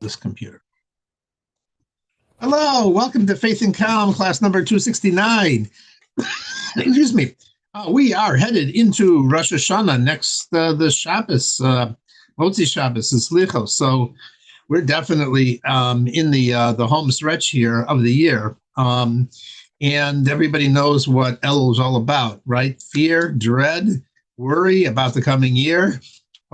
this computer. Hello, welcome to Faith and Calm, class number 269. Excuse me. We are headed into Rosh Hashanah next, the Shabbos, Motzi Shabbos is Slichos. So we're definitely in the home stretch here of the year. And everybody knows what Elul is all about, right? Fear, dread, worry about the coming year.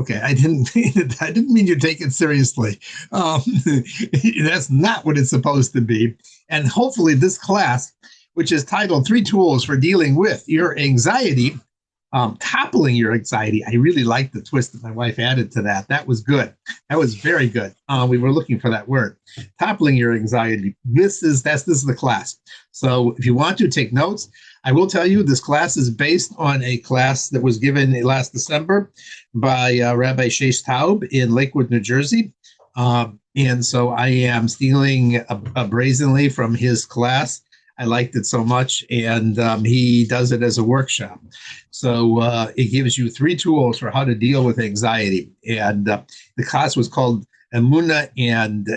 Okay, I didn't mean to take it seriously. That's not what it's supposed to be. And hopefully this class, which is titled 3 Tools for Dealing with Your Anxiety, toppling your anxiety. I really like the twist that my wife added to that. That was good. That was very good. We were looking for that word. Toppling your anxiety. This is the class. So if you want to take notes, I will tell you this class is based on a class that was given last December by Rabbi Sheish Taub in Lakewood, New Jersey. And so I am stealing brazenly from his class. I liked it so much, and he does it as a workshop. So it gives you 3 tools for how to deal with anxiety. And the class was called Emunah and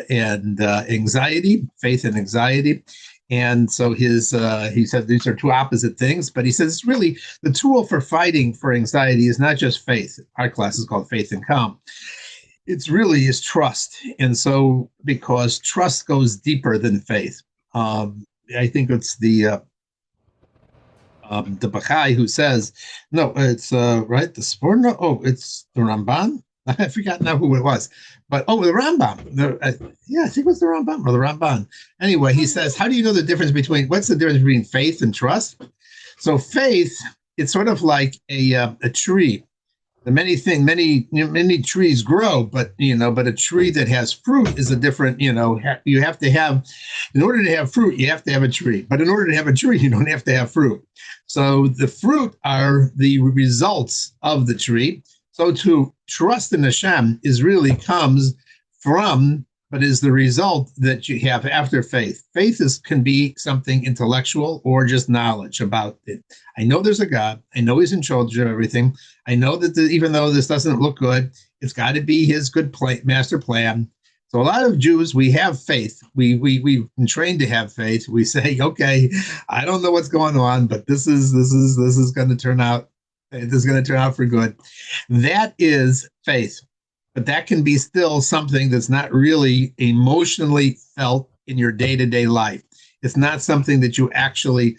Anxiety, Faith and Anxiety. And so he said these are 2 opposite things, but he says it's really the tool for fighting for anxiety is not just faith. Our class is called Faith and Calm. It's really is trust. And so because trust goes deeper than faith. I think it's the Bachai who says, no, it's right, the Sforno. Oh, it's the Ramban. I forgot now who it was, but the Rambam. I think it was the Rambam or the Ramban. Anyway, he says, how do you know the difference what's the difference between faith and trust? So faith, it's sort of like a tree. The many trees grow, but a tree that has fruit is a different, you have to have, in order to have fruit, you have to have a tree. But in order to have a tree, you don't have to have fruit. So the fruit are the results of the tree. So to trust in Hashem comes from, but is the result that you have after faith. Faith can be something intellectual or just knowledge about it. I know there's a God. I know he's in charge of everything. I know that even though this doesn't look good, it's got to be his good master plan. So a lot of Jews, we have faith. We've been trained to have faith. We say, okay, I don't know what's going on, but this is going to turn out. This is going to turn out for good. That is faith. But that can be still something that's not really emotionally felt in your day-to-day life. It's not something that you actually,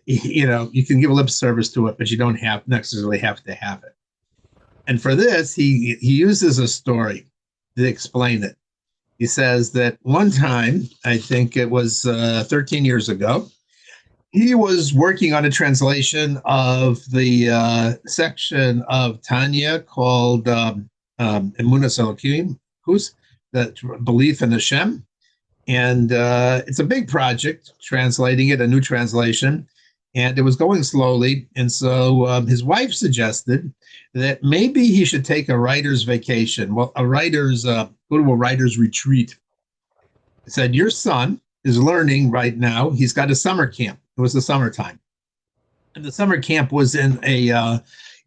you can give lip service to it, but you don't necessarily have to have it. And for this, he uses a story to explain it. He says that one time, I think it was 13 years ago, he was working on a translation of the section of Tanya called Emunah Elokim, who's that belief in Hashem. And it's a big project, translating it, a new translation. And it was going slowly. And so his wife suggested that maybe he should take a writer's vacation. Well, go to a writer's retreat. He said, your son is learning right now. He's got a summer camp. It was the summertime. And the summer camp was in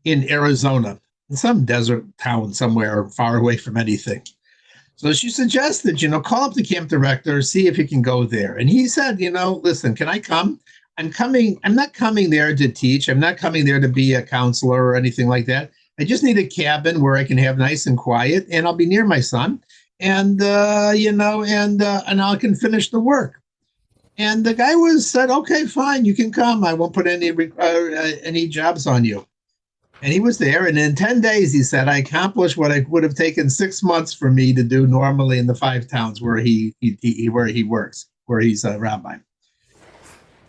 Arizona, in some desert town somewhere far away from anything. So she suggested, call up the camp director, see if he can go there. And he said, listen, can I come? I'm not coming there to teach. I'm not coming there to be a counselor or anything like that. I just need a cabin where I can have nice and quiet, and I'll be near my son, and I can finish the work. And the guy said, okay, fine, you can come. I won't put any jobs on you. And he was there. And in 10 days, he said, I accomplished what I would have taken 6 months for me to do normally in the 5 towns where he works, where he's a rabbi.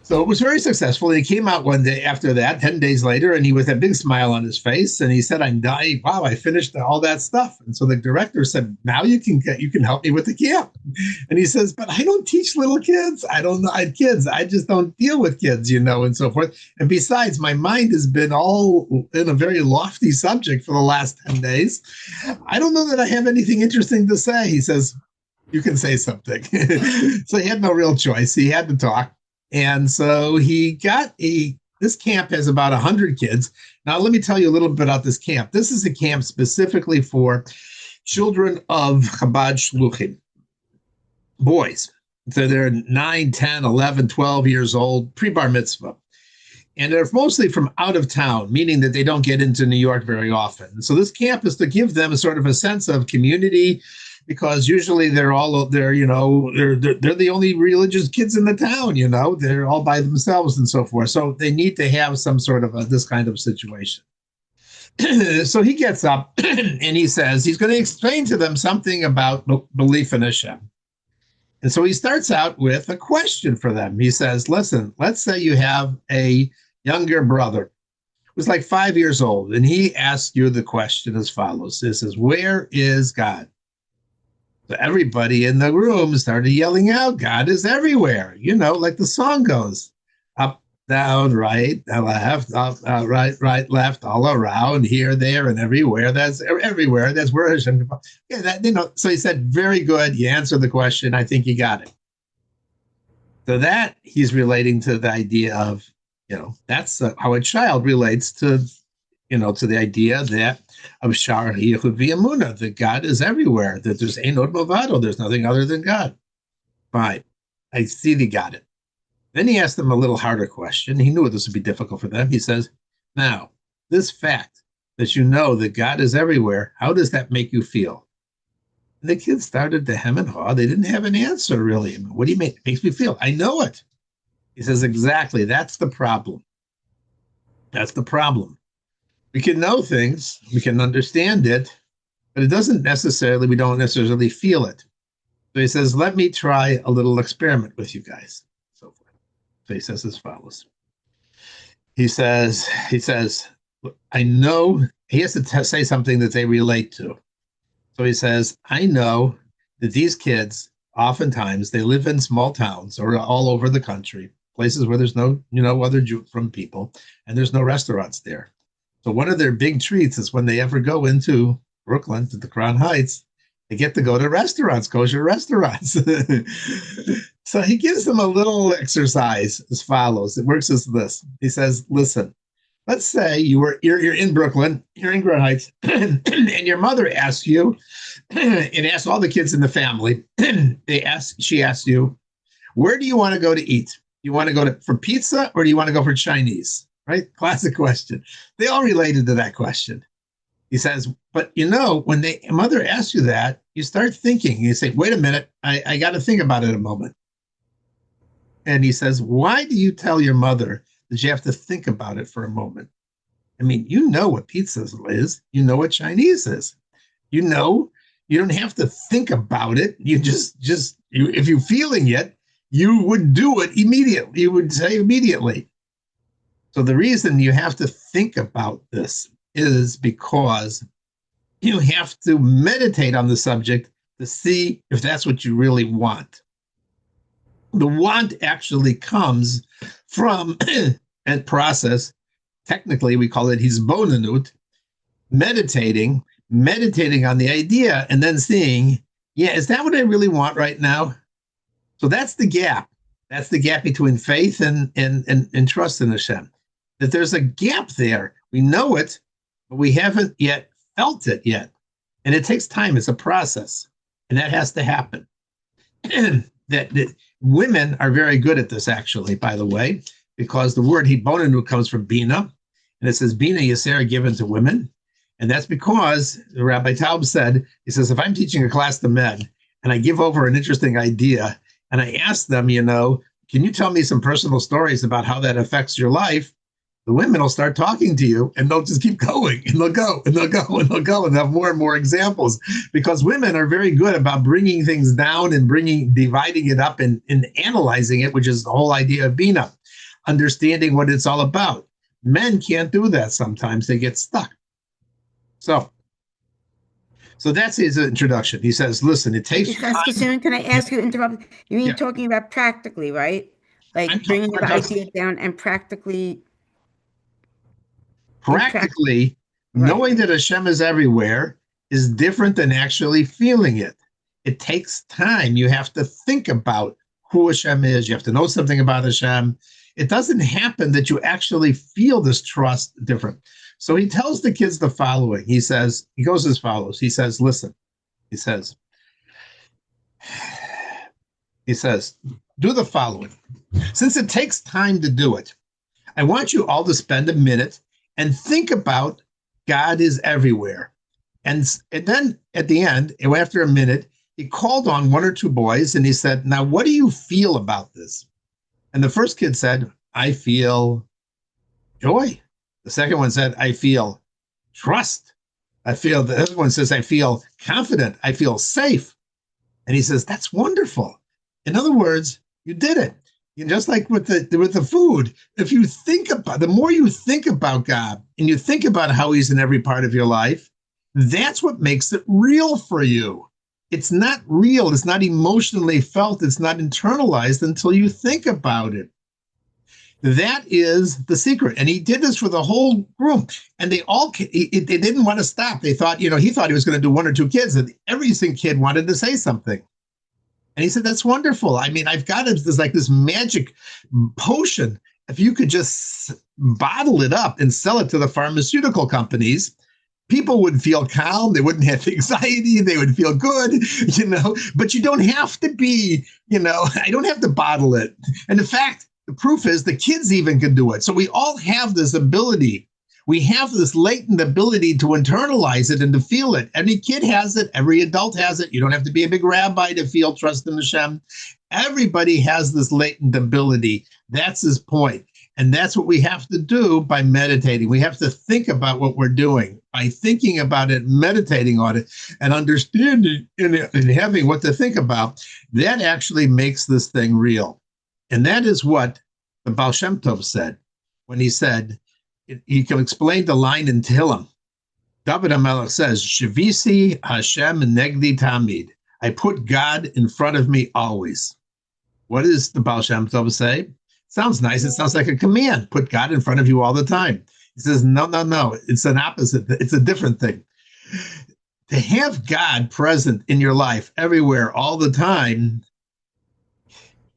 So it was very successful. And he came out one day after that, 10 days later, and he with a big smile on his face. And he said, I'm dying. Wow, I finished all that stuff. And so the director said, now you can help me with the camp. And he says, but I don't teach little kids. I don't know kids. I just don't deal with kids, and so forth. And besides, my mind has been all in a very lofty subject for the last 10 days. I don't know that I have anything interesting to say. He says, you can say something. So he had no real choice. He had to talk. And so this camp has about 100 kids. Now, let me tell you a little bit about this camp. This is a camp specifically for children of Chabad Shluchim, boys. So they're 9, 10, 11, 12 years old, pre-bar mitzvah. And they're mostly from out of town, meaning that they don't get into New York very often. So this camp is to give them a sort of a sense of community, because usually they're the only religious kids in the town, they're all by themselves and so forth. So they need to have some sort of this kind of situation. So he gets up and he says he's going to explain to them something about belief in Hashem. And so he starts out with a question for them. He says, listen, let's say you have a younger brother who's like 5 years old, and he asks you the question as follows. He says, where is God? So everybody in the room started yelling out, God is everywhere, like the song goes. Up, down, right, left, up, right, left, all around, here, there, and everywhere. That's everywhere. That's where Hashem. Yeah, So he said, very good. You answered the question. I think you got it. So that he's relating to the idea of, that's how a child relates to, to the idea that of Shar Yehud V'Yamuna, that God is everywhere, that there's Ein Od Milvado, there's nothing other than God. Fine. I see he got it. Then he asked them a little harder question. He knew this would be difficult for them. He says, now, this fact that you know that God is everywhere, how does that make you feel? And the kids started to hem and haw. They didn't have an answer, really. What do you mean? It makes me feel. I know it. He says, exactly. That's the problem. That's the problem. We can know things. We can understand it. But we don't necessarily feel it. So he says, let me try a little experiment with you guys. So he says as follows. He says, I know, he has to say something that they relate to. So he says, I know that these kids, oftentimes, they live in small towns or all over the country, places where there's no, other Jew from people, and there's no restaurants there. So one of their big treats is when they ever go into Brooklyn, to the Crown Heights, they get to go to restaurants, kosher restaurants. So he gives them a little exercise as follows. It works as this. He says, listen, let's say you're in Brooklyn, you're in Crown Heights, and your mother asks you, and asks all the kids in the family, she asks you, where do you want to go to eat? You want to go for pizza, or do you want to go for Chinese? Right? Classic question. They all related to that question. He says, but when mother asks you that, you start thinking. You say, wait a minute, I got to think about it a moment. And he says, why do you tell your mother that you have to think about it for a moment? I mean, you know what pizza is. You know what Chinese is. You don't have to think about it. You if you're feeling it, you would do it immediately. You would say immediately. So the reason you have to think about this is because you have to meditate on the subject to see if that's what you really want. The want actually comes from a process. Technically, we call it hisbonenut, meditating on the idea and then seeing, is that what I really want right now? So that's the gap. That's the gap between faith and trust in Hashem. That there's a gap there. We know it, but we haven't yet felt it yet. And it takes time. It's a process. And that has to happen. that women are very good at this, actually, by the way, because the word hibonenu comes from bina. And it says, bina yasera given to women. And that's because Rabbi Taub said, he says, if I'm teaching a class to men and I give over an interesting idea and I ask them, can you tell me some personal stories about how that affects your life? The women will start talking to you and they'll just keep going and they'll go and they'll go and they'll go and have more and more examples, because women are very good about bringing things down and dividing it up and analyzing it, which is the whole idea of Bina, understanding what it's all about. Men can't do that sometimes. They get stuck. So that's his introduction. He says, listen, it takes time. Can I ask you to interrupt? You mean talking about practically, right? Like bringing the idea down and practically... Practically, knowing that Hashem is everywhere is different than actually feeling it. It takes time. You have to think about who Hashem is. You have to know something about Hashem. It doesn't happen that you actually feel this trust different. So he tells the kids the following. He goes as follows. He says, listen, He says, he says, do the following. Since it takes time to do it, I want you all to spend a minute and think about God is everywhere. And then at the end, after a minute, he called on one or two boys and he said, now, what do you feel about this? And the first kid said, I feel joy. The second one said, I feel trust. The other one says, I feel confident. I feel safe. And he says, that's wonderful. In other words, you did it. Just like with the food, if you think about, the more you think about God and you think about how he's in every part of your life, that's what makes it real for you. It's not real. It's not emotionally felt. It's not internalized until you think about it. That is the secret. And he did this for the whole group. And they didn't want to stop. They thought, he thought he was going to do one or two kids, and every single kid wanted to say something. And he said, that's wonderful. I mean, I've got it. There's like this magic potion. If you could just bottle it up and sell it to the pharmaceutical companies, people would feel calm. They wouldn't have anxiety. They would feel good, but you don't have to be, I don't have to bottle it. And in fact, the proof is the kids even can do it. So we all have this ability. We have this latent ability to internalize it and to feel it. Every kid has it. Every adult has it. You don't have to be a big rabbi to feel trust in Hashem. Everybody has this latent ability. That's his point. And that's what we have to do by meditating. We have to think about what we're doing. By thinking about it, meditating on it, and understanding and having what to think about, that actually makes this thing real. And that is what the Baal Shem Tov said when he said, he can explain the line in Tehillim. David HaMelech says, Shavisi Hashem negdi tamid. I put God in front of me always. What does the Baal Shem Tov say? Sounds nice. It sounds like a command. Put God in front of you all the time. He says, no. It's an opposite. It's a different thing. To have God present in your life everywhere all the time,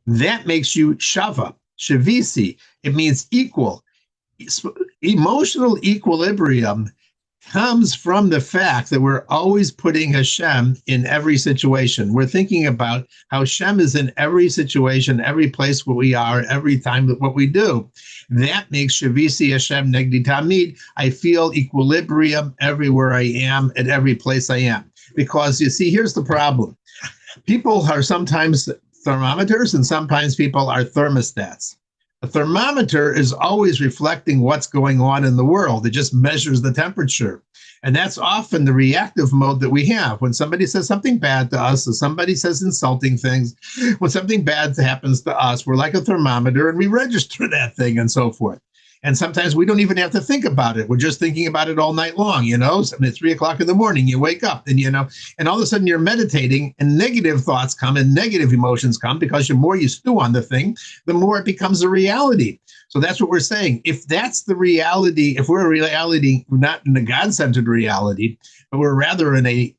that makes you shava, shavisi. It means equal. Emotional equilibrium comes from the fact that we're always putting Hashem in every situation. We're thinking about how Hashem is in every situation, every place where we are, every time that what we do. That makes Shavisi Hashem Negdi Tamid. I feel equilibrium everywhere I am, at every place I am. Because you see, here's the problem. People are sometimes thermometers and sometimes people are thermostats. A thermometer is always reflecting what's going on in the world. It just measures the temperature. And that's often the reactive mode that we have. When somebody says something bad to us, or somebody says insulting things, when something bad happens to us, we're like a thermometer and we register that thing and so forth. And sometimes we don't even have to think about it. We're just thinking about it all night long, And at 3 o'clock in the morning, you wake up and, and all of a sudden you're meditating and negative thoughts come and negative emotions come because the more you stew on the thing, the more it becomes a reality. So that's what we're saying. If that's the reality, if we're a reality, not in a God-centered reality, but we're rather in a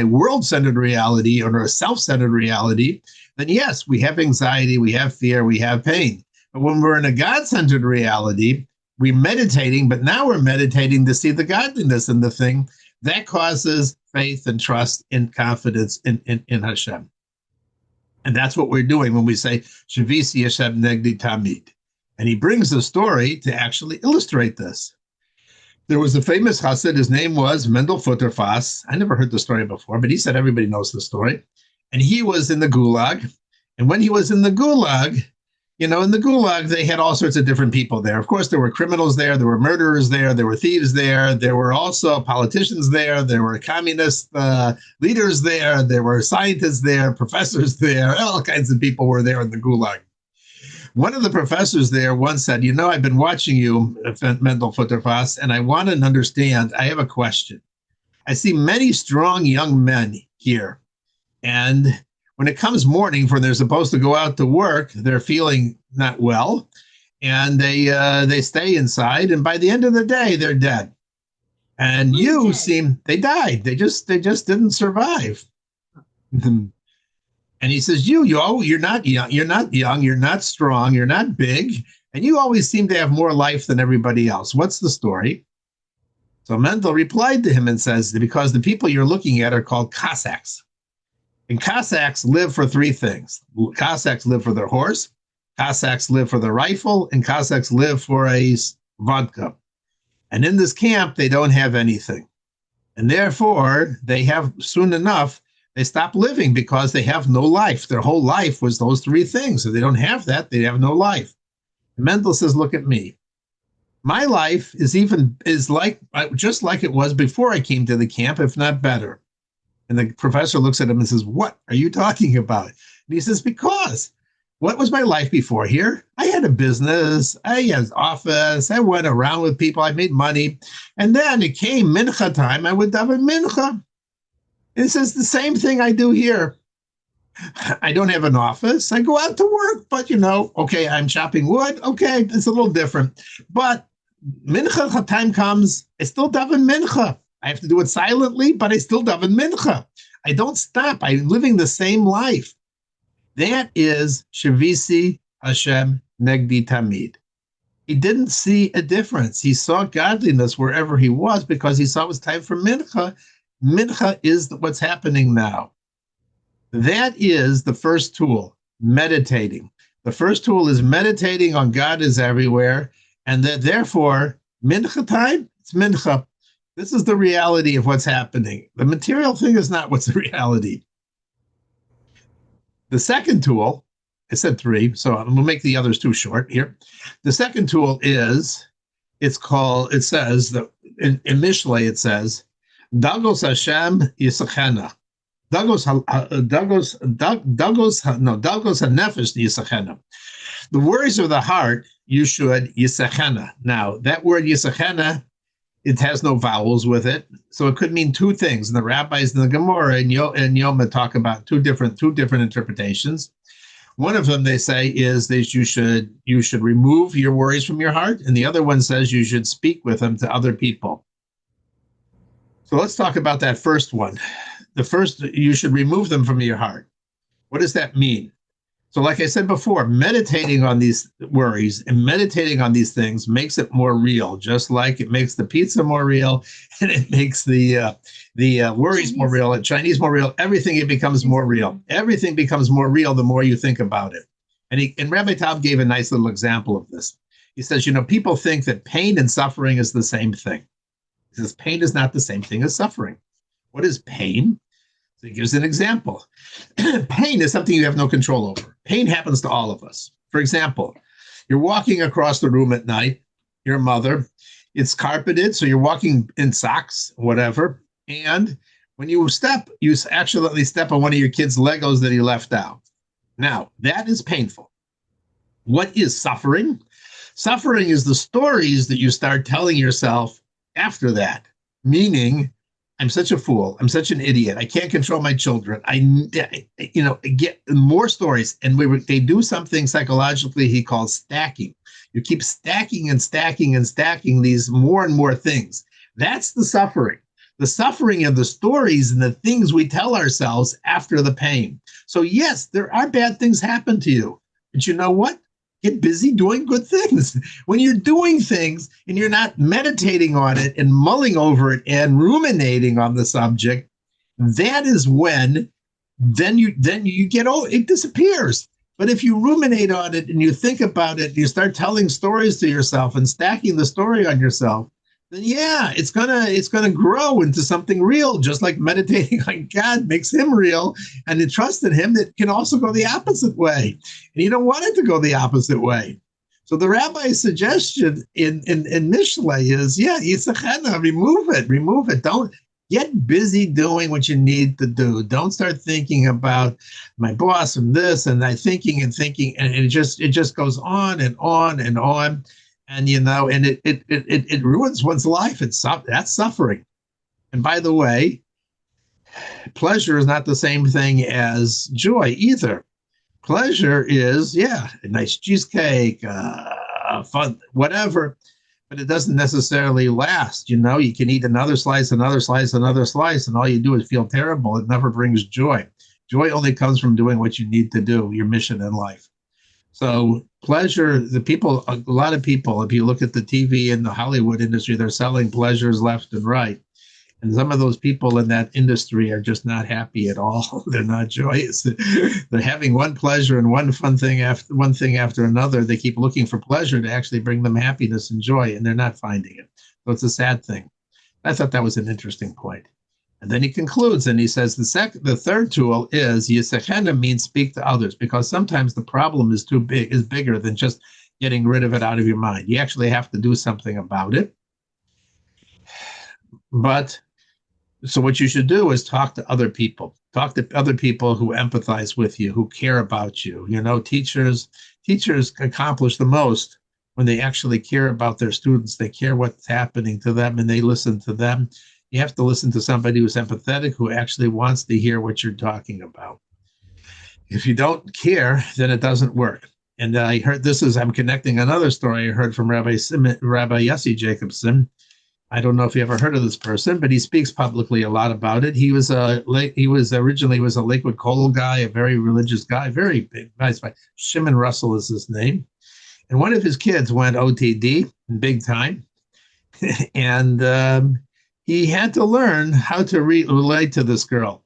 world-centered reality or a self-centered reality, then yes, we have anxiety, we have fear, we have pain. But when we're in a God-centered reality, we're meditating, but now we're meditating to see the godliness in the thing. That causes faith and trust and confidence in Hashem. And that's what we're doing when we say, Shavisi Hashem Negdi Tamid. And he brings a story to actually illustrate this. There was a famous chassid. His name was Mendel Futterfass. I never heard the story before, but he said everybody knows the story. And he was in the Gulag. And when he was in the Gulag, in the Gulag, they had all sorts of different people there. Of course, there were criminals there. There were murderers there. There were thieves there. There were also politicians there. There were communist leaders there. There were scientists there, professors there. All kinds of people were there in the Gulag. One of the professors there once said, I've been watching you, Mendel Futterfass, and I want to understand. I have a question. I see many strong young men here, and when it comes morning when they're supposed to go out to work, they're feeling not well, and they stay inside, and by the end of the day, they're dead. And they died. They just didn't survive. And he says, you're not young, you're not strong, you're not big, and you always seem to have more life than everybody else. What's the story? So Mendel replied to him and says, because the people you're looking at are called Cossacks. And Cossacks live for three things. Cossacks live for their horse, Cossacks live for their rifle, and Cossacks live for a vodka. And in this camp, they don't have anything. And therefore, they have soon enough, they stop living because they have no life. Their whole life was those three things. If they don't have that, they have no life. And Mendel says, look at me. My life is like just like it was before I came to the camp, if not better. And the professor looks at him and says, what are you talking about? And he says, because what was my life before here? I had a business, I had an office, I went around with people, I made money. And then it came mincha time, I would daven mincha. And it says the same thing I do here. I don't have an office. I go out to work, but okay, I'm chopping wood. Okay, it's a little different. But mincha time comes, I still daven mincha. I have to do it silently, but I still daven mincha. I don't stop. I'm living the same life. That is Shavisi Hashem Negdi Tamid. He didn't see a difference. He saw godliness wherever he was because he saw it was time for mincha. Mincha is what's happening now. That is the first tool, meditating. The first tool is meditating on God is everywhere, and that therefore, mincha time, it's mincha. This is the reality of what's happening. The material thing is not what's the reality. The second tool, I said three, so I'm going to make the others two short here. The second tool is, it says, that in Mishlei it says, Dagos Hashem Yisachena. Dagos HaNefesh Yisachena. The worries of the heart, you should Yisachena. Now, that word Yisachena, it has no vowels with it, so it could mean two things. And the rabbis in the Gemara and Yoma talk about two different interpretations. One of them they say is that you should remove your worries from your heart, and the other one says you should speak with them to other people. So let's talk about that first one. The first, you should remove them from your heart. What does that mean? So like I said before, meditating on these worries and meditating on these things makes it more real, just like it makes the pizza more real and it makes the worries more real, and Chinese more real. Everything, it becomes more real. Everything becomes more real the more you think about it. And Rabbi Taub gave a nice little example of this. He says, people think that pain and suffering is the same thing. He says, pain is not the same thing as suffering. What is pain? So he gives an example. Pain is something you have no control over. Pain happens to all of us. For example, you're walking across the room at night, your mother, it's carpeted, so you're walking in socks, whatever, and when you accidentally step on one of your kids' Legos that he left out. Now, that is painful. What is suffering? Suffering is the stories that you start telling yourself after that, meaning, I'm such a fool. I'm such an idiot. I can't control my children. I get more stories. And they do something psychologically he calls stacking. You keep stacking and stacking and stacking these more and more things. That's the suffering. The suffering of the stories and the things we tell ourselves after the pain. So yes, there are bad things happen to you. But you know what? Get busy doing good things. When you're doing things and you're not meditating on it and mulling over it and ruminating on the subject, that is when then you get, it disappears. But if you ruminate on it and you think about it, you start telling stories to yourself and stacking the story on yourself, then yeah, it's gonna grow into something real, just like meditating on God makes him real, and the trust in him that can also go the opposite way. And you don't want it to go the opposite way. So the rabbi's suggestion in Mishlei is, yeah, Yisachena, remove it. Don't get busy doing what you need to do. Don't start thinking about my boss and this and that, thinking, and it just goes on and on and on. And and it ruins one's life. That's suffering. And by the way, pleasure is not the same thing as joy either. Pleasure is, a nice cheesecake, fun, whatever, but it doesn't necessarily last. You can eat another slice, and all you do is feel terrible. It never brings joy. Joy only comes from doing what you need to do, your mission in life. So pleasure, the people, a lot of people, if you look at the TV and the Hollywood industry, they're selling pleasures left and right. And some of those people in that industry are just not happy at all. They're not joyous. They're having one pleasure and one thing after another. They keep looking for pleasure to actually bring them happiness and joy, and they're not finding it. So it's a sad thing. I thought that was an interesting point. And then he concludes and he says the third tool is yisachena, means speak to others, because sometimes the problem is bigger than just getting rid of it out of your mind. You actually have to do something about it. But so what you should do is talk to other people. Talk to other people who empathize with you, who care about you. You know, teachers accomplish the most when they actually care about their students. They care what's happening to them and they listen to them. You have to listen to somebody who's empathetic, who actually wants to hear what you're talking about. If you don't care, then it doesn't work. And I heard I'm connecting another story I heard from Rabbi Yossi Jacobson. I don't know if you ever heard of this person, but he speaks publicly a lot about it. He was originally was a Lakewood Kollel guy, a very religious guy, very big, nice guy. Shimon Russell is his name. And one of his kids went OTD big time. And he had to learn how to relate to this girl.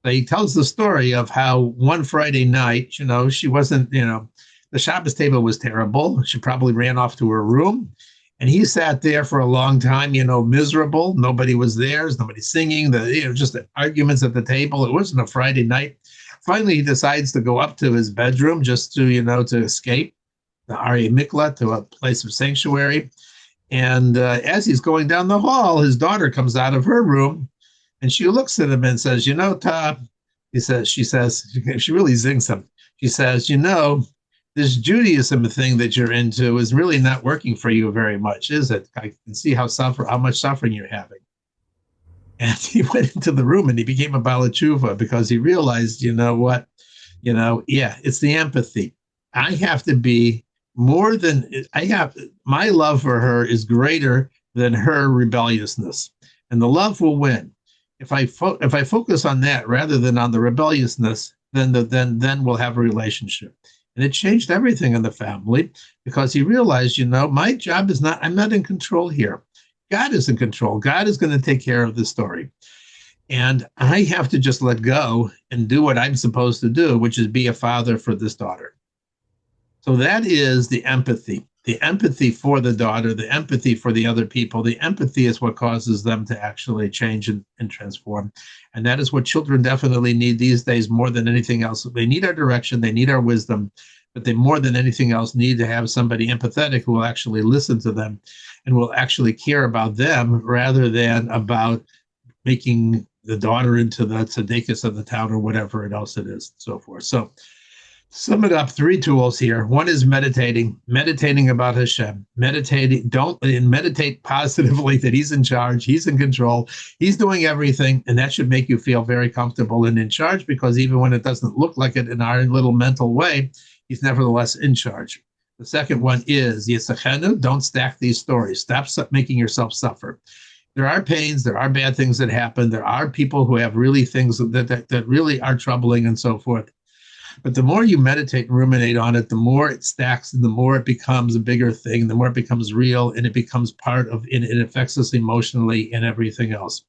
He tells the story of how one Friday night, she wasn't, the Shabbos table was terrible. She probably ran off to her room. And he sat there for a long time, miserable. Nobody was there. Nobody singing. Just the arguments at the table. It wasn't a Friday night. Finally, he decides to go up to his bedroom just to escape the Ari Mikla, to a place of sanctuary. And as he's going down the hall, his daughter comes out of her room, and she looks at him and says, Tom, she really zings him. She says, this Judaism thing that you're into is really not working for you very much, is it? I can see how much suffering you're having. And he went into the room and he became a Baal Tshuva because he realized, it's the empathy. I have to be my love for her is greater than her rebelliousness, and the love will win. If I focus on that rather than on the rebelliousness, then we'll have a relationship. And it changed everything in the family because he realized, my job is I'm not in control here. God is in control. God is going to take care of the story. And I have to just let go and do what I'm supposed to do, which is be a father for this daughter. So that is the empathy for the daughter, the empathy for the other people. The empathy is what causes them to actually change and transform. And that is what children definitely need these days more than anything else. They need our direction, they need our wisdom, but they more than anything else need to have somebody empathetic who will actually listen to them and will actually care about them rather than about making the daughter into the tzaddikus of the town or whatever else it is, and so forth. So sum it up, 3 tools here. One is meditating about Hashem, meditate positively that he's in charge, he's in control, he's doing everything, and that should make you feel very comfortable and in charge, because even when it doesn't look like it in our little mental way, he's nevertheless in charge. The second one is Yisachenu, don't stack these stories. Stop making yourself suffer. There are pains, there are bad things that happen, there are people who have really things that really are troubling and so forth. But the more you meditate and ruminate on it, the more it stacks and the more it becomes a bigger thing, the more it becomes real and it becomes part of it. It affects us emotionally and everything else.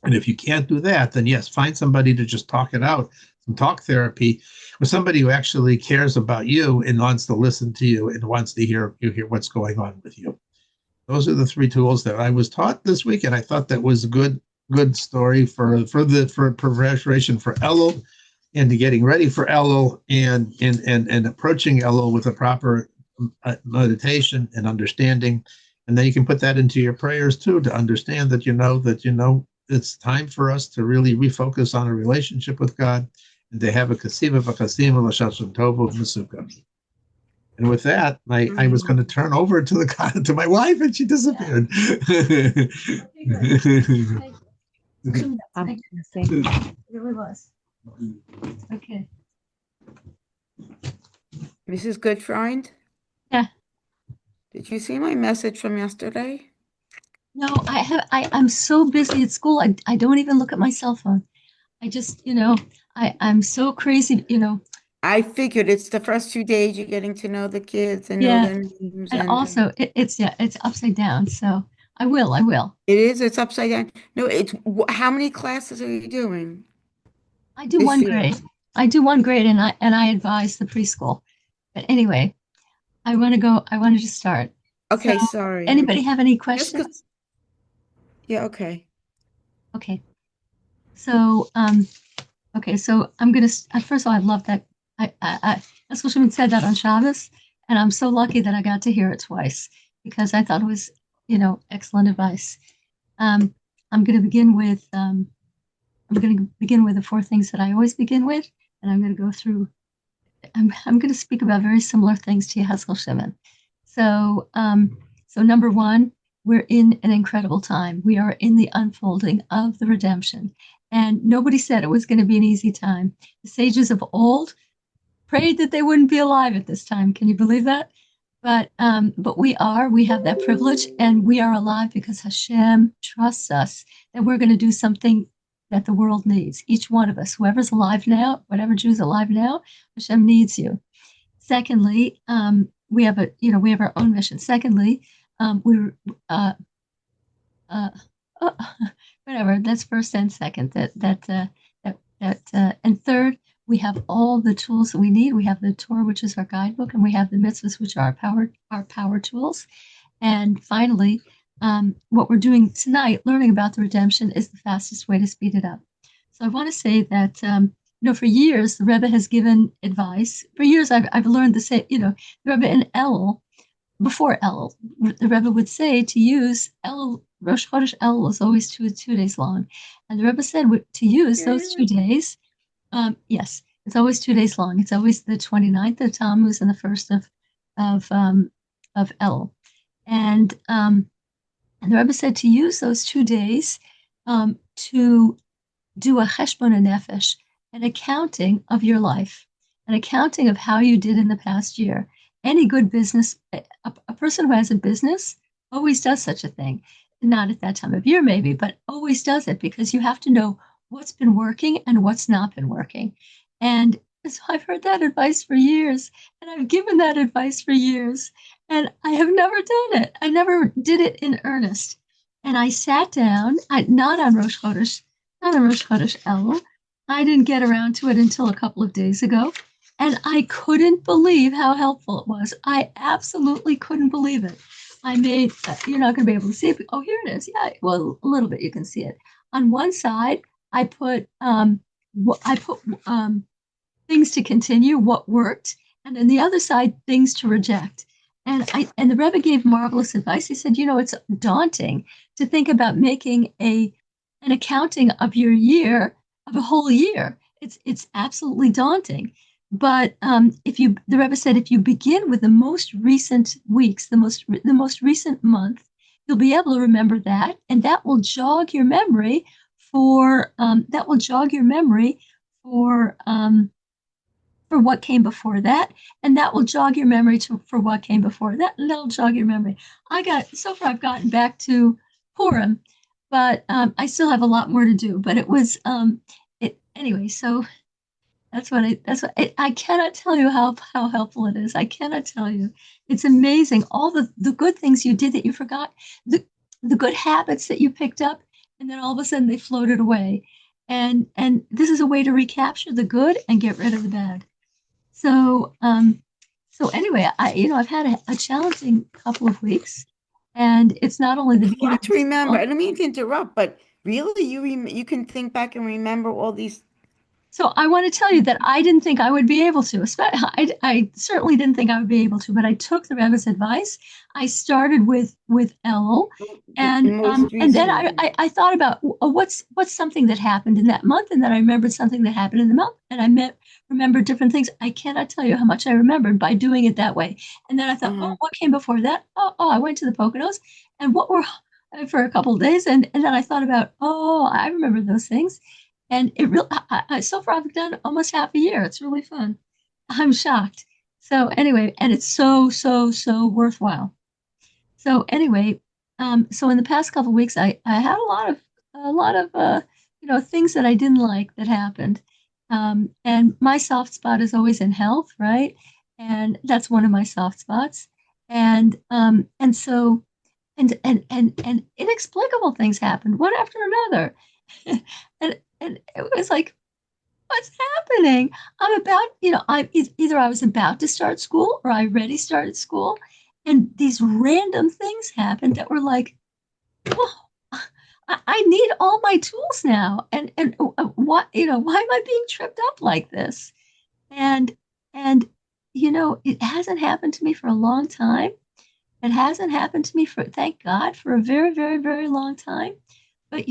And if you can't do that, then yes, find somebody to just talk it out, some talk therapy, or somebody who actually cares about you and wants to listen to you and wants to hear what's going on with you. Those are the 3 tools that I was taught this week, and I thought that was a good story for preparation for Elul, and to getting ready for Elul and approaching Elul with a proper meditation and understanding. And then you can put that into your prayers too, to understand that it's time for us to really refocus on a relationship with God and to have a kasiva v'kasima l'shashim tovu v'sukkah. And with that, I was going to turn over to my wife, and she disappeared. It really was. Okay. Mrs. Goodfriend? Yeah. Did you see my message from yesterday? No, I'm so busy at school. I don't even look at my cell phone. I just, I'm so crazy, I figured it's the first 2 days you're getting to know the kids and know Yeah. their names, And and also it's yeah, it's upside down. So I will. it's upside down. No, how many classes are you doing I do this one year? grade. I do one grade and I advise the preschool. But anyway, I wanted to start. So Okay, sorry. anybody have any Just because, questions? yeah, okay. Okay. So okay, so I'm gonna first of all I love that that's what Shimon said that on Shabbos, and I'm so lucky that I got to hear it twice because I thought it was, excellent advice. Um, I'm gonna begin with the four things that I always begin with, and I'm gonna go through I'm going to speak about very similar things to Yehezkel Shimon. So, so number one, we're in an incredible time. We are in the unfolding of the redemption, and nobody said it was going to be an easy time. The sages of old prayed that they wouldn't be alive at this time. Can you believe that? But we are. We have that privilege, and we are alive because Hashem trusts us that we're going to do something that the world needs. Each one of us, whoever's alive now, whatever Jew's alive now, Hashem needs you. Secondly, we have our own mission. Secondly, we're uh, uh, whatever. That's first and second. And third, we have all the tools that we need. We have the Torah, which is our guidebook, and we have the mitzvahs, which are our power tools. And finally, what we're doing tonight, learning about the redemption, is the fastest way to speed it up. So I want to say that for years the Rebbe has given advice. For years I've learned to say, the Rebbe in Elul, before Elul, the Rebbe would say to use Elul. Rosh Chodesh Elul was always 2 days long, and the Rebbe said to use those 2 days. Yes, it's always 2 days long. It's always the 29th of Tammuz and the first of Elul. And the Rebbe said to use those 2 days to do a cheshbon nefesh, an accounting of your life, an accounting of how you did in the past year. Any good business, a person who has a business always does such a thing. Not at that time of year, maybe, but always does it because you have to know what's been working and what's not been working. And so I've heard that advice for years, and I've given that advice for years, and I have never done it. I never did it in earnest. And I sat down, not on Rosh Chodesh, not on Rosh Chodesh Elul. I didn't get around to it until a couple of days ago, and I couldn't believe how helpful it was. I absolutely couldn't believe it. I made, you're not going to be able to see it. Oh, here it is. Yeah, well, a little bit you can see it. On one side, I put things to continue, what worked, and then the other side, things to reject. And the Rebbe gave marvelous advice. He said, it's daunting to think about making an accounting of your year, of a whole year. It's absolutely daunting. But the Rebbe said, if you begin with the most recent weeks, the most recent month, you'll be able to remember that, and that will jog your memory for what came before that, and that will jog your memory for what came before that, and that'll jog your memory. I've gotten back to Purim, but I still have a lot more to do. But it was it anyway. So I cannot tell you how helpful it is. I cannot tell you. It's amazing all the good things you did that you forgot, the good habits that you picked up, and then all of a sudden they floated away. And this is a way to recapture the good and get rid of the bad. So anyway, I've had a challenging couple of weeks, and it's not only the It's a beginning lot to remember. of I don't mean to interrupt, but really, you can think back and remember all these. So I want to tell you that I didn't think I would be able to. I certainly didn't think I would be able to, but I took the Rebbe's advice. I started with Elul, Most and then recent. I thought about what's something that happened in that month, and then I remembered something that happened in the month, and remembered different things. I cannot tell you how much I remembered by doing it that way. And then I thought, oh, what came before that? Oh, I went to the Poconos, and what were for a couple of days, and then I thought about, oh, I remember those things. And it really, so far I've done almost half a year. It's really fun. I'm shocked. So anyway, and it's so worthwhile. So anyway, so in the past couple of weeks, I had a lot of things that I didn't like that happened, And my soft spot is always in health, right? And that's one of my soft spots. And so and inexplicable things happened one after another. And it was like, what's happening? I'm about, either I was about to start school or I already started school. And these random things happened that were like, oh, I need all my tools now. And what, why am I being tripped up like this? And and it hasn't happened to me for a long time. It hasn't happened to me for, thank God, for a very, very, very long time. But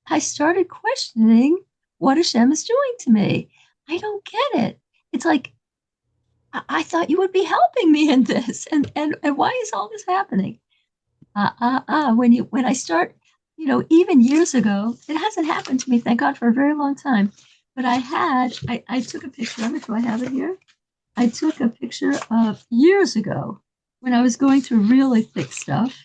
I started questioning what Hashem is doing to me. I don't get it. It's like, I thought you would be helping me in this. And why is all this happening? When I start, even years ago, it hasn't happened to me, thank God, for a very long time. But I took a picture of it. Do I have it here? I took a picture of years ago when I was going through really thick stuff.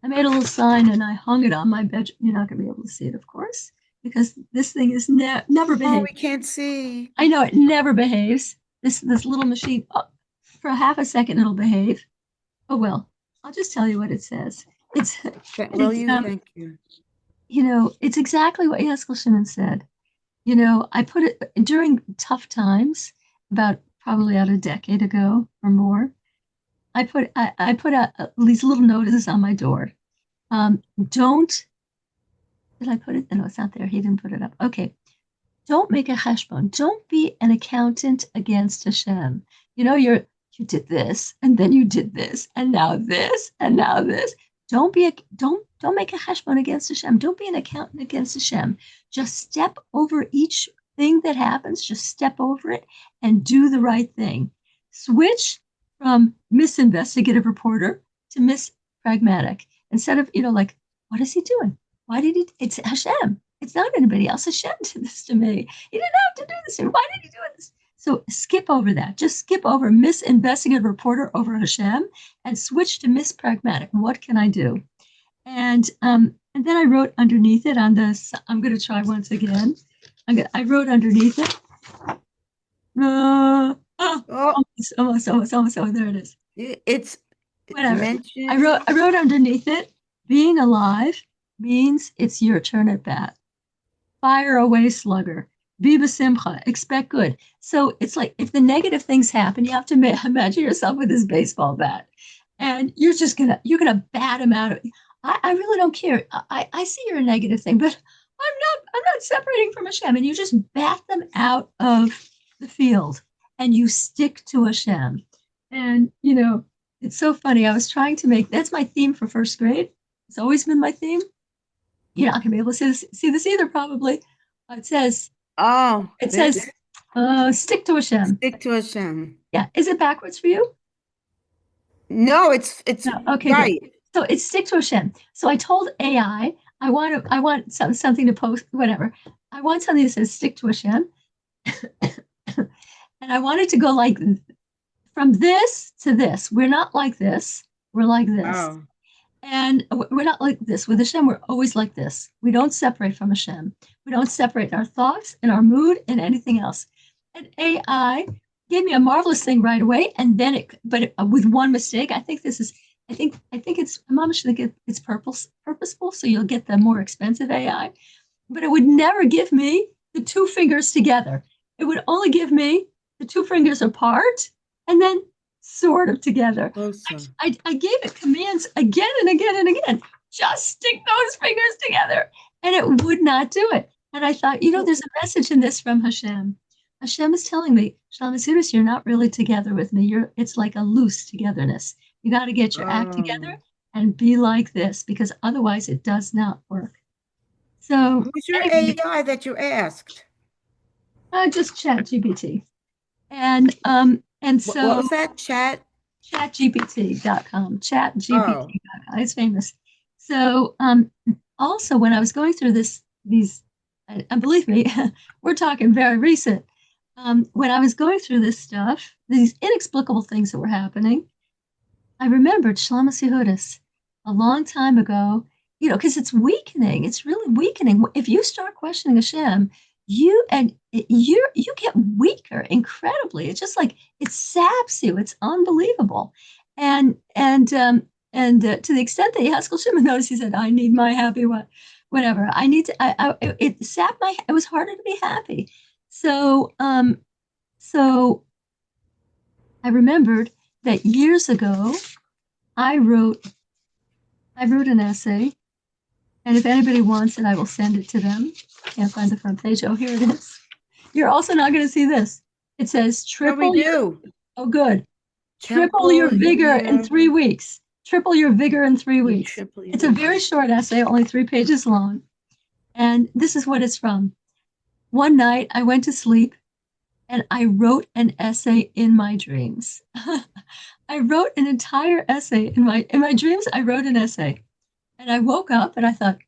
I made a little sign and I hung it on my bed. You're not going to be able to see it, of course, because this thing is never Oh, behaves. we can't see. I know it never behaves. This little machine, for half a second, it'll behave. Oh well, I'll just tell you what it says. It's Will it's you? Thank you. it's exactly what Yeskel Shimon said. I put it during tough times, about probably about a decade ago or more. I put out these little notices on my door. Don't did I put it? No, it's not there. He didn't put it up. Okay. Don't make a cheshbon. Don't be an accountant against Hashem. You did this, and then you did this, and now this, and now this. Don't make a cheshbon against Hashem. Don't be an accountant against Hashem. Just step over each thing that happens. Just step over it and do the right thing. Switch from Miss Investigative Reporter to Miss Pragmatic. Instead of, like, what is he doing? Why did he? It's Hashem. It's not anybody else. Hashem did this to me. He didn't have to do this to me. Why did he do this? So skip over that. Just skip over Miss Investigative Reporter over Hashem and switch to Miss Pragmatic. What can I do? And then I wrote underneath it on this. I'm going to try once again. I wrote underneath it. Almost. There it is. It's whatever. mentioned. I wrote underneath it. Being alive means it's your turn at bat. Fire away, slugger. Viva Simcha. Expect good. So it's like, if the negative things happen, you have to imagine yourself with this baseball bat, and you're gonna bat him out. I really don't care. I see you're a negative thing, but I'm not separating from Hashem. And you just bat them out of the field, and you stick to Hashem. And it's so funny. I was trying to that's my theme for first grade. It's always been my theme. You're not gonna be able to see this either, probably. It says, stick to Hashem. Stick to Hashem. Yeah. Is it backwards for you? No, it's no. Okay, right. Good. So it's stick to Hashem. So I told AI, I want something to post, whatever. I want something that says stick to Hashem. And I want it to go like, from this to this. We're not like this. We're like this. Oh. And we're not like this. With Hashem, we're always like this. We don't separate from Hashem. We don't separate our thoughts and our mood and anything else. And AI gave me a marvelous thing right away. And then with one mistake, I think it's purposeful. So you'll get the more expensive AI. But it would never give me the two fingers together. It would only give me the two fingers apart and then sort of together. I gave it commands again and again and again. Just stick those fingers together. And it would not do it. And I thought, there's a message in this from Hashem. Hashem is telling me, Shalom Asidus, you're not really together with me. It's like a loose togetherness. You got to get your act together and be like this, because otherwise it does not work. So who's your AI that you asked? Just ChatGPT. And so what was that? ChatGPT.com. ChatGPT.com. It's famous. So also when I was going through these, and believe me, we're talking very recent. When I was going through this stuff, these inexplicable things that were happening, I remembered Shlomo Yehudis a long time ago, because it's weakening. It's really weakening. If you start questioning Hashem, you get weaker incredibly. It's just like it saps you. It's unbelievable. And to the extent that Haskell Shimon noticed, he said, "I need my happy one, whatever. I need to." It sapped my. It was harder to be happy. So I remembered that years ago I wrote I wrote an essay, and if anybody wants it, I will send it to them. Can't find the front page. Oh, here it is. You're also not going to see this. It says No, we triple your, do. oh, good. Triple your Temple vigor in year. 3 weeks. Triple your vigor in 3 weeks. Triple It's a very short essay, only 3 pages long. And this is what it's from. One night I went to sleep and I wrote an essay in my dreams. I wrote an entire essay in my dreams. I wrote an essay. And I woke up and I thought,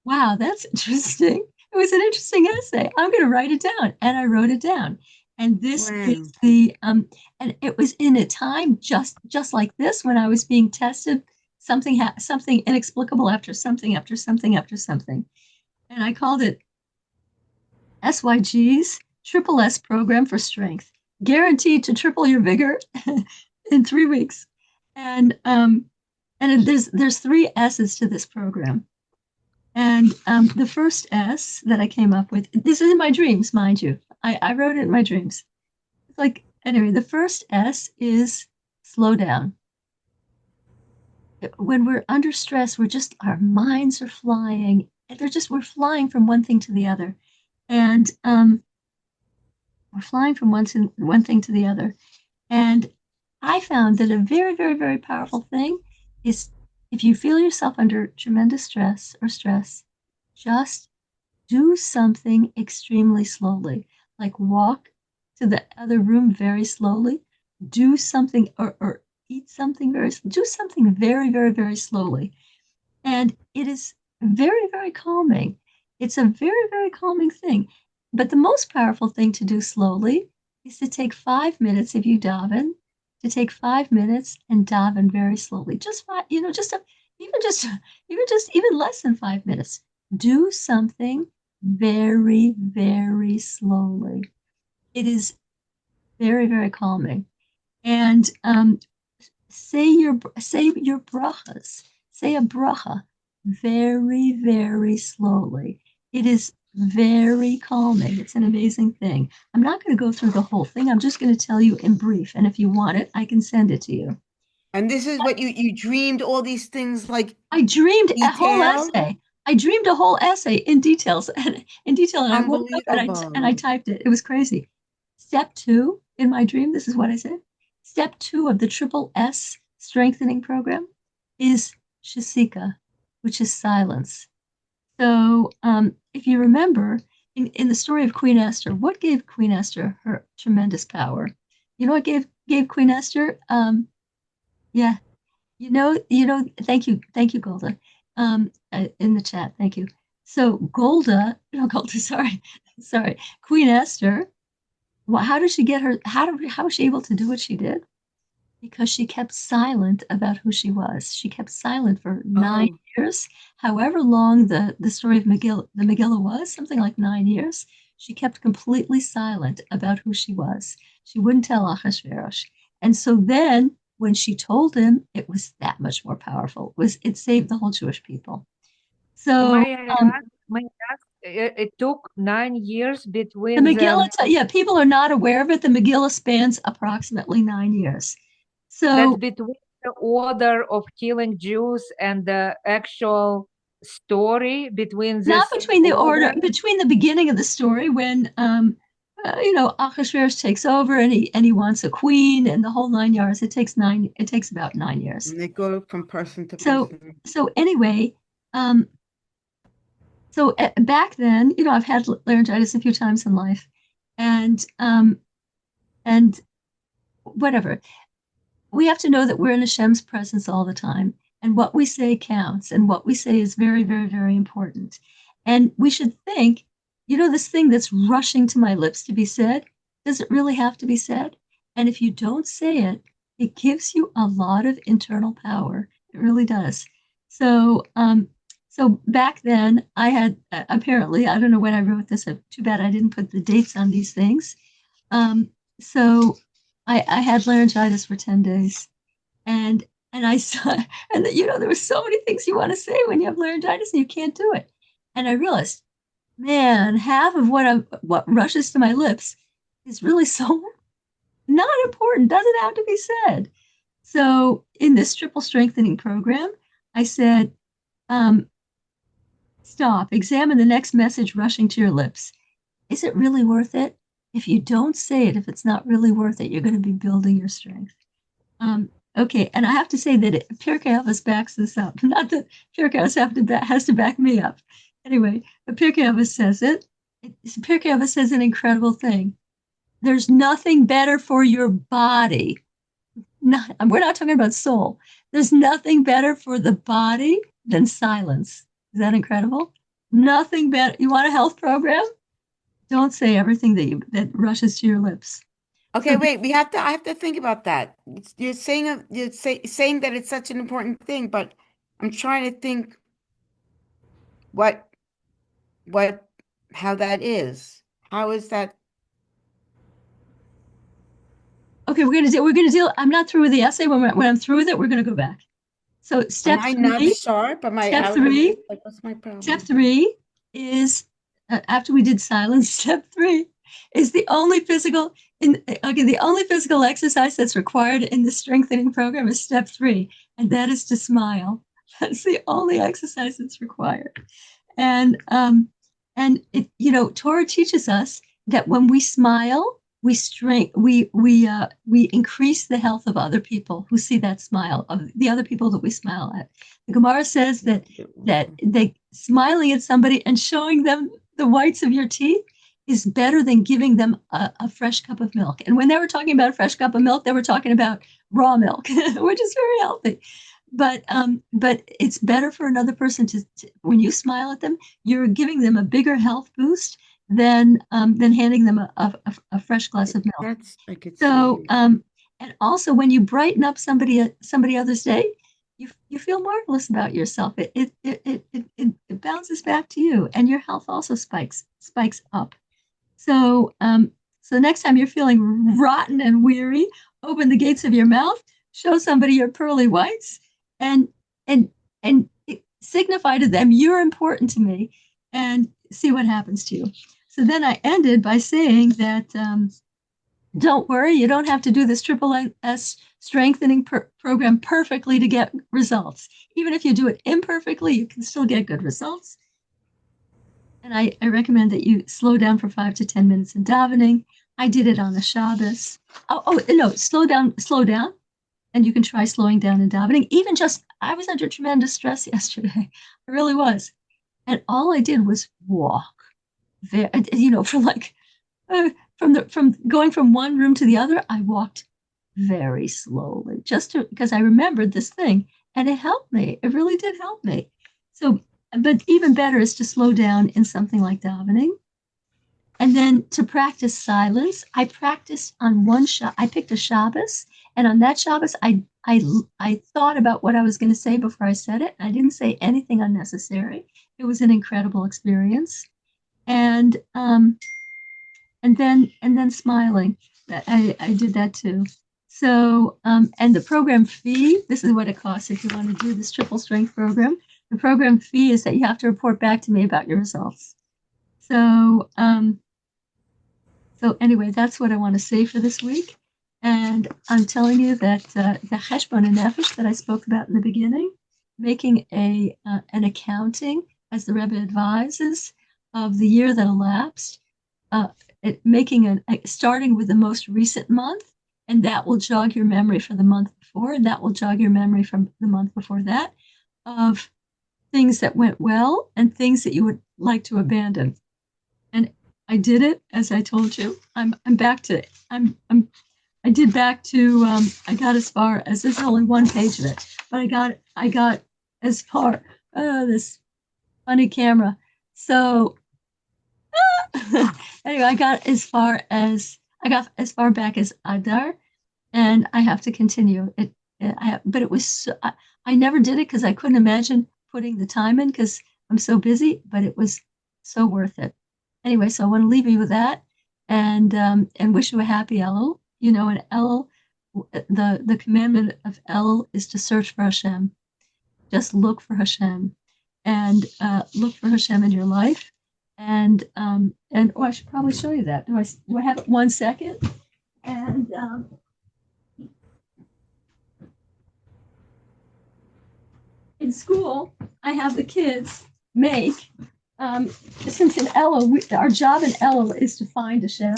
wow, that's interesting. It was an interesting essay. I'm going to write it down. And I wrote it down. And this is Wow. and it was in a time just like this when I was being tested, something inexplicable after something after something after something. And I called it SYG's Triple S Program for Strength, guaranteed to triple your vigor in 3 weeks. And there's three S's to this program. And the first S that I came up with, this is in my dreams, mind you. I wrote it in my dreams. It's like, anyway, the first S is slow down. When we're under stress, our minds are flying. We're flying from one thing to the other. And we're flying from one thing to the other. And I found that a very, very, very powerful thing is if you feel yourself under tremendous stress, just do something extremely slowly, like walk to the other room very slowly, do something or eat something do something very, very, very slowly. And it is very, very calming. It's a very, very calming thing. But the most powerful thing to do slowly is to take 5 minutes if you daven, to take 5 minutes and daven very slowly. Just five, even less than 5 minutes. Do something very, very slowly. It is very, very calming. And say your brachas. Say a bracha very, very slowly. It is very calming. It's an amazing thing. I'm not going to go through the whole thing. I'm just going to tell you in brief. And if you want it, I can send it to you. And this is what you dreamed all these things like I dreamed a whole detailed? essay. I dreamed a whole essay in details and I woke up and I Unbelievable. typed it. It was crazy. Step 2 in my dream, this is what I said. Step 2 of the triple S strengthening program is shasika, which is silence. So if you remember in the story of Queen Esther, what gave Queen Esther her tremendous power? You know what gave Queen Esther? Yeah, thank you, Golda, in the chat. Thank you. So Golda, no, Golda, sorry, Queen Esther. Well, how did she get her? How was she able to do what she did? Because she kept silent about who she was. She kept silent for 9 years, however long the story of the Megillah was, something like 9 years. She kept completely silent about who she was. She wouldn't tell Achashverosh. And so then when she told him, it was that much more powerful. It saved the whole Jewish people. So May I ask, it took 9 years the between Megillah, yeah, people are not aware of it. The Megillah spans approximately 9 years. that's So between the order of killing Jews and the actual story between not this between the order. between the beginning of the story when Achashverosh takes over and he wants a queen and the whole 9 years. It takes about 9 years. And they go from person to So person. so anyway, back then, I've had laryngitis a few times in life, and whatever. We have to know that we're in Hashem's presence all the time, and what we say counts, and what we say is very, very, very important. And we should think, this thing that's rushing to my lips to be said, does it really have to be said? And if you don't say it, it gives you a lot of internal power. It really does. So So back then, I had apparently, I don't know when I wrote this. Too bad I didn't put the dates on these things. Um, so I had laryngitis for 10 days, and I saw, and there were so many things you want to say when you have laryngitis and you can't do it. And I realized, man, half of what rushes to my lips is really so not important, doesn't have to be said. So in this triple strengthening program, I said, um, stop, examine the next message rushing to your lips. Is it really worth it? If you don't say it, if it's not really worth it, you're going to be building your strength. Okay, and I have to say that Pirkei Avos backs this up. Not that Pirkei Avos has to back me up. Anyway, but Pirkei Avos says it. Pirkei Avos says an incredible thing. There's nothing better for your body. We're not talking about soul. There's nothing better for the body than silence. Is that incredible? Nothing better. You want a health program? Don't say everything that rushes to your lips. Okay, wait. I have to think about that. You're saying that it's such an important thing, but I'm trying to think what how that is. How is that? Okay, we're gonna deal. I'm not through with the essay. When I'm through with it, we're gonna go back. So Am I not sharp? Step three. Like, what's my problem? Step 3 is after we did silence. Step 3 is the only physical exercise that's required in the strengthening program is step 3, and that is to smile. That's the only exercise that's required. And Torah teaches us that when we smile, we increase the health of other people who see that smile, of the other people that we smile at. The Gemara says that they smiling at somebody and showing them the whites of your teeth is better than giving them a fresh cup of milk. And when they were talking about a fresh cup of milk, they were talking about raw milk, which is very healthy. But it's better for another person to when you smile at them, you're giving them a bigger health boost than handing them a fresh glass of milk. I could So see. and also when you brighten up somebody else's day, you feel marvelous about yourself. It bounces back to you, and your health also spikes up. So so next time you're feeling rotten and weary, open the gates of your mouth, show somebody your pearly whites, and and signify to them you're important to me, and see what happens to you. So then I ended by saying that don't worry, you don't have to do this triple S strengthening program perfectly to get results. Even if you do it imperfectly, you can still get good results. And I recommend that you slow down for 5 to 10 minutes in davening. I did it on the Shabbos. Oh no, slow down. And you can try slowing down in davening. I was under tremendous stress yesterday. I really was. And all I did was walk there, for like, from going from one room to the other, I walked very slowly because I remembered this thing, and it helped me. It really did help me. So, but even better is to slow down in something like davening. And then to practice silence, I practiced on I picked a Shabbos, and on that Shabbos, I thought about what I was going to say before I said it. I didn't say anything unnecessary. It was an incredible experience, and then smiling. I did that too. So and the program fee. This is what it costs if you want to do this triple strength program. The program fee is that you have to report back to me about your results. So so anyway, that's what I want to say for this week. And I'm telling you that the cheshbon nefesh that I spoke about in the beginning, making an accounting, as the Rebbe advises, of the year that elapsed, starting with the most recent month, and that will jog your memory for the month before, and that will jog your memory from the month before that, of things that went well and things that you would like to abandon. And I did it, as I told you. I got as far as, there's only one page of it, but I got as far, this funny camera. So anyway, I got as far back as Adar, and I have to continue it. But it was I never did it because I couldn't imagine putting the time in because I'm so busy, but it was so worth it. Anyway, so I want to leave you with that and wish you a happy Elul. You know, and Elul, the commandment of Elul is to search for Hashem. Just look for Hashem and look for Hashem in your life. And oh, I should probably show you that. Do I have 1 second? And in school, I have the kids make, since in Elul, our job in Elul is to find Hashem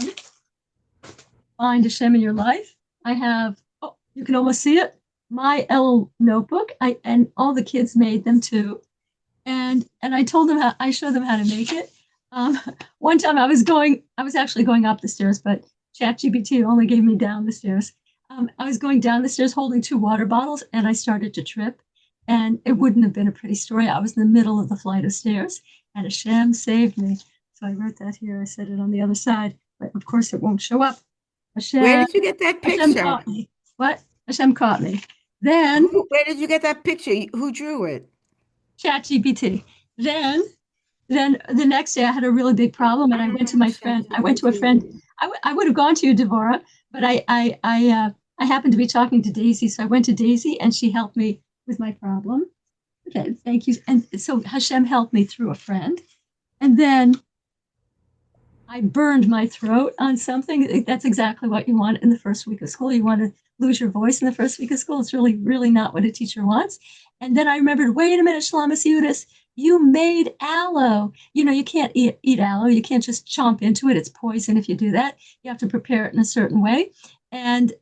in your life. I have, oh, you can almost see it, my Elul notebook. And all the kids made them too. And I told them I showed them how to make it. One time I was actually going up the stairs, but ChatGPT only gave me down the stairs. I was going down the stairs holding 2 water bottles and I started to trip. And it wouldn't have been a pretty story. I was in the middle of the flight of stairs and Hashem saved me. So I wrote that here. I said it on the other side, but of course it won't show up. Hashem, Where did you get that Hashem picture? caught me. What? Hashem caught me. Then Where did you get that picture? Who drew it? ChatGPT. Then the next day I had a really big problem and I went to my friend. I went to a friend. I would have gone to you, Devorah, but I happened to be talking to Daisy. So I went to Daisy and she helped me with my problem. Okay, thank you. And so Hashem helped me through a friend. And then I burned my throat on something. That's exactly what you want in the first week of school. You want to lose your voice in the first week of school. It's really, really not what a teacher wants. And then I remembered, wait a minute, Shlomis Yudis, you made aloe. You know, you can't eat aloe. You can't just chomp into it. It's poison if you do that. You have to prepare it in a certain way. And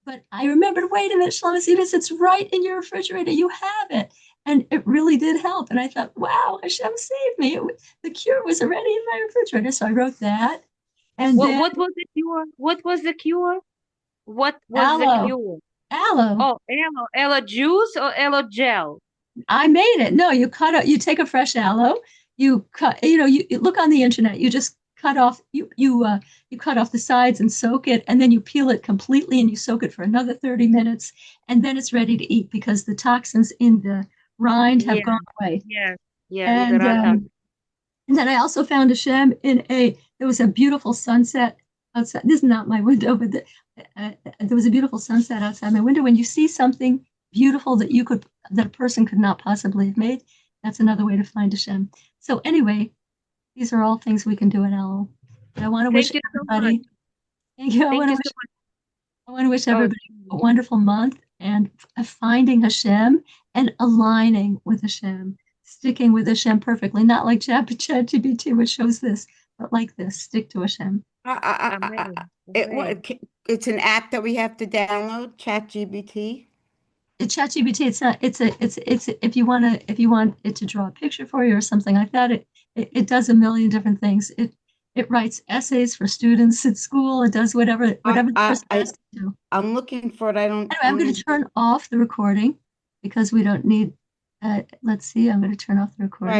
but I remembered, wait a minute, Shlomis Yudis, it's right in your refrigerator. You have it. And it really did help. And I thought, wow, Hashem saved me. The cure was already in my refrigerator. So I wrote that. And what was the cure? What was the cure? What was the aloe. cure? Aloe. Oh, aloe juice or aloe gel? I made it. No, you take a fresh aloe, you cut, you look on the internet, you just cut off, you cut off the sides and soak it, and then you peel it completely and you soak it for another 30 minutes, and then it's ready to eat because the toxins in the rind have gone away. Yeah. And then I also found Hashem there was a beautiful sunset outside. This is not my window, but there was a beautiful sunset outside my window. When you see something beautiful that a person could not possibly have made, that's another way to find Hashem. So anyway, these are all things we can do at Elul. And I want to wish everybody. Thank you. I want to wish everybody a wonderful month and finding Hashem and aligning with Hashem, sticking with Hashem perfectly, not like ChatGPT, which shows this, but like this, stick to Hashem. It's an app that we have to download, ChatGPT. ChatGPT, it's if you want it to draw a picture for you or something like that, it does a million different things. It writes essays for students at school. It does whatever the person has to do. I'm looking for it. Anyway, I'm going to turn off the recording because we don't need. Let's see. I'm going to turn off the recording. Right.